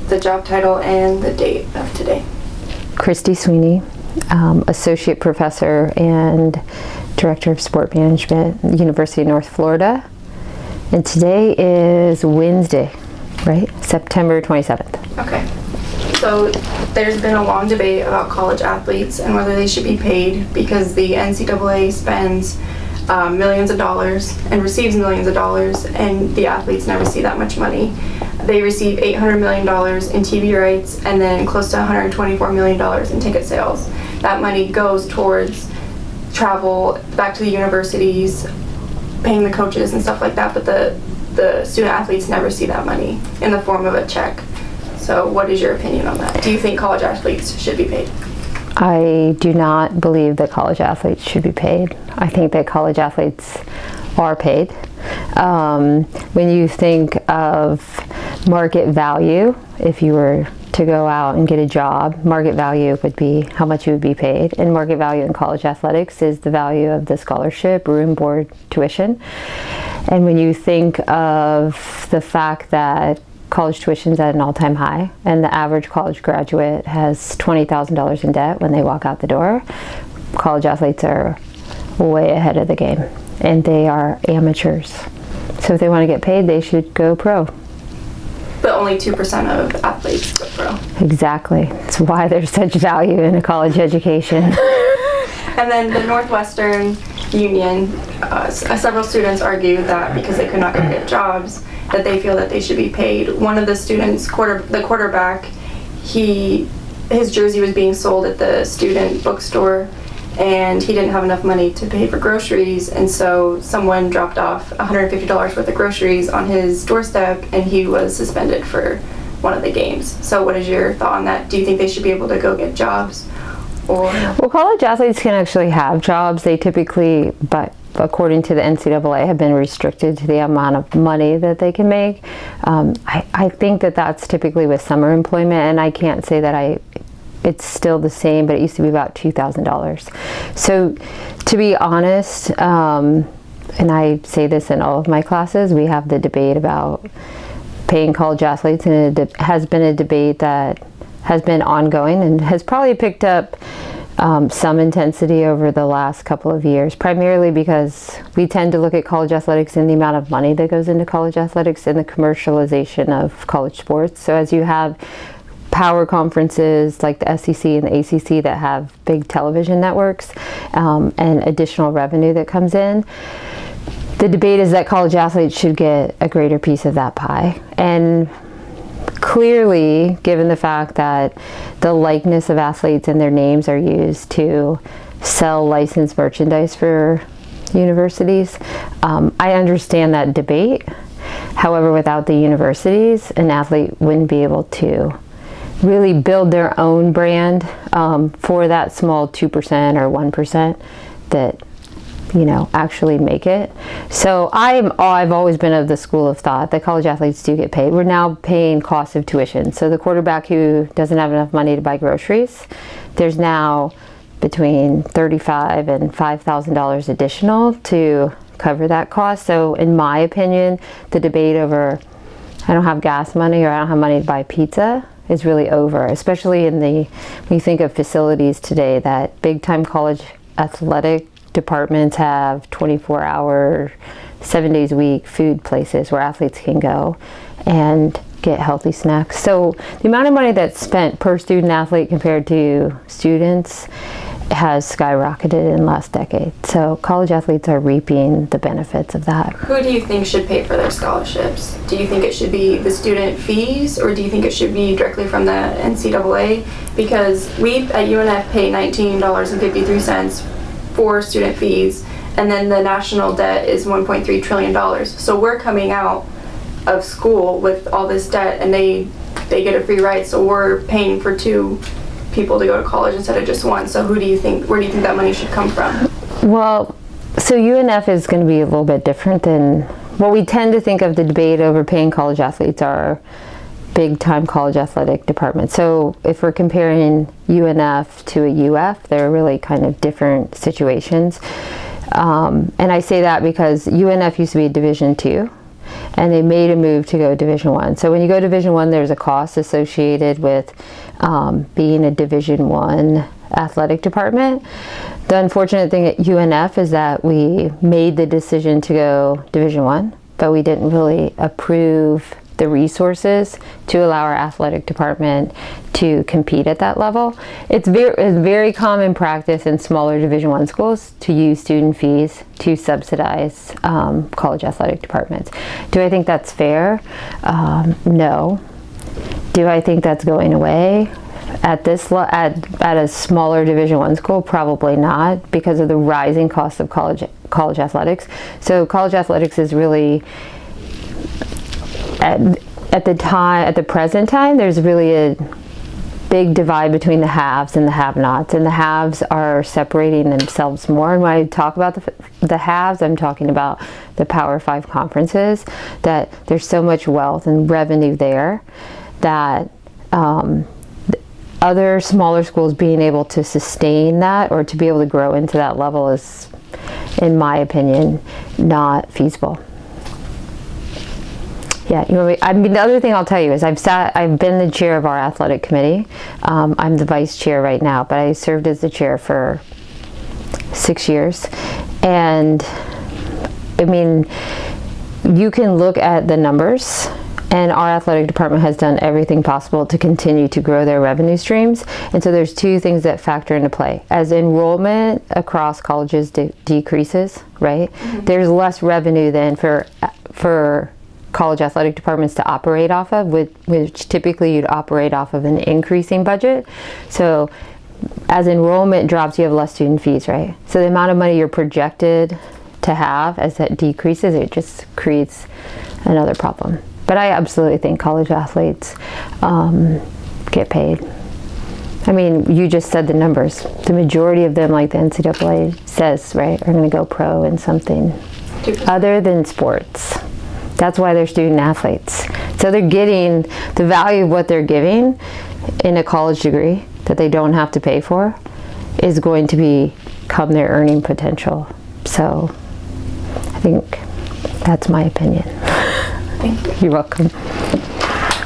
the job title and the date of today. Christy Sweeney, Associate Professor and Director of Sport Management, University of North Florida. And today is Wednesday, right? September 27th. Okay. So there's been a long debate about college athletes and whether they should be paid because the NCAA spends millions of dollars and receives millions of dollars, and the athletes never see that much money. They receive $800 million in TV rights and then close to $124 million in ticket sales. That money goes towards travel back to the universities, paying the coaches and stuff like that, but the student athletes never see that money in the form of a check. So what is your opinion on that? Do you think college athletes should be paid? I do not believe that college athletes should be paid. I think that college athletes are paid. When you think of market value, if you were to go out and get a job, market value would be how much you would be paid. And market value in college athletics is the value of the scholarship, room, board, tuition. And when you think of the fact that college tuition's at an all-time high and the average college graduate has $20,000 in debt when they walk out the door, college athletes are way ahead of the game and they are amateurs. So if they want to get paid, they should go pro. But only 2% of athletes go pro. Exactly. That's why there's such value in a college education. And then the Northwestern Union, several students argued that because they could not go get jobs, that they feel that they should be paid. One of the students, the quarterback, his jersey was being sold at the student bookstore, and he didn't have enough money to pay for groceries, and so someone dropped off $150 worth of groceries on his doorstep, and he was suspended for one of the games. So what is your thought on that? Do you think they should be able to go get jobs? Well, college athletes can actually have jobs. They typically, but according to the NCAA, have been restricted to the amount of money that they can make. I think that that's typically with summer employment, and I can't say that it's still the same, but it used to be about $2,000. So to be honest, and I say this in all of my classes, we have the debate about paying college athletes, and it has been a debate that has been ongoing and has probably picked up some intensity over the last couple of years, primarily because we tend to look at college athletics and the amount of money that goes into college athletics and the commercialization of college sports. So as you have power conferences like the SEC and the ACC that have big television networks and additional revenue that comes in, the debate is that college athletes should get a greater piece of that pie. And clearly, given the fact that the likeness of athletes and their names are used to sell licensed merchandise for universities, I understand that debate. However, without the universities, an athlete wouldn't be able to really build their own brand for that small 2% or 1% that actually make it. So I've always been of the school of thought that college athletes do get paid. We're now paying cost of tuition. So the quarterback who doesn't have enough money to buy groceries, there's now between $35,000 and $5,000 additional to cover that cost. So in my opinion, the debate over I don't have gas money or I don't have money to buy pizza is really over, especially when you think of facilities today that big time college athletic departments have 24-hour, 7 days a week food places where athletes can go and get healthy snacks. So the amount of money that's spent per student athlete compared to students has skyrocketed in the last decade. So college athletes are reaping the benefits of that. Who do you think should pay for their scholarships? Do you think it should be the student fees, or do you think it should be directly from the NCAA? Because we at UNF pay $19.53 for student fees, and then the national debt is $1.3 trillion. So we're coming out of school with all this debt, and they get a free ride, so we're paying for two people to go to college instead of just one. So where do you think that money should come from? Well, so UNF is going to be a little bit different than what we tend to think of. The debate over paying college athletes are big time college athletic departments. So if we're comparing UNF to a UF, they're really kind of different situations. And I say that because UNF used to be a Division II, and they made a move to go Division One. So when you go Division One, there's a cost associated with being a Division One athletic department. The unfortunate thing at UNF is that we made the decision to go Division One, but we didn't really approve the resources to allow our athletic department to compete at that level. It's very common practice in smaller Division One schools to use student fees to subsidize college athletic departments. Do I think that's fair? No. Do I think that's going away at at a smaller Division One school? Probably not, because of the rising cost of college athletics. So college athletics is really at the present time, there's really a big divide between the haves and the have-nots, and the haves are separating themselves more. And when I talk about the haves, I'm talking about the Power 5 conferences, that there's so much wealth and revenue there that other smaller schools being able to sustain that or to be able to grow into that level is, in my opinion, not feasible. Yeah, I mean, the other thing I'll tell you is I've been the chair of our athletic committee. I'm the vice chair right now, but I served as the chair for 6 years. And I mean, you can look at the numbers, and our athletic department has done everything possible to continue to grow their revenue streams. And so there's two things that factor into play. As enrollment across colleges decreases, right? Mm-hmm. There's less revenue then for college athletic departments to operate off of, which typically you'd operate off of an increasing budget. So as enrollment drops, you have less student fees, right? So the amount of money you're projected to have, as that decreases, it just creates another problem. But I absolutely think college athletes get paid. I mean, you just said the numbers. The majority of them, like the NCAA says, right, are going to go pro in something other than sports. That's why they're student athletes. So they're getting the value of what they're giving in a college degree that they don't have to pay for is going to become their earning potential. So I think that's my opinion. Thank you. You're welcome.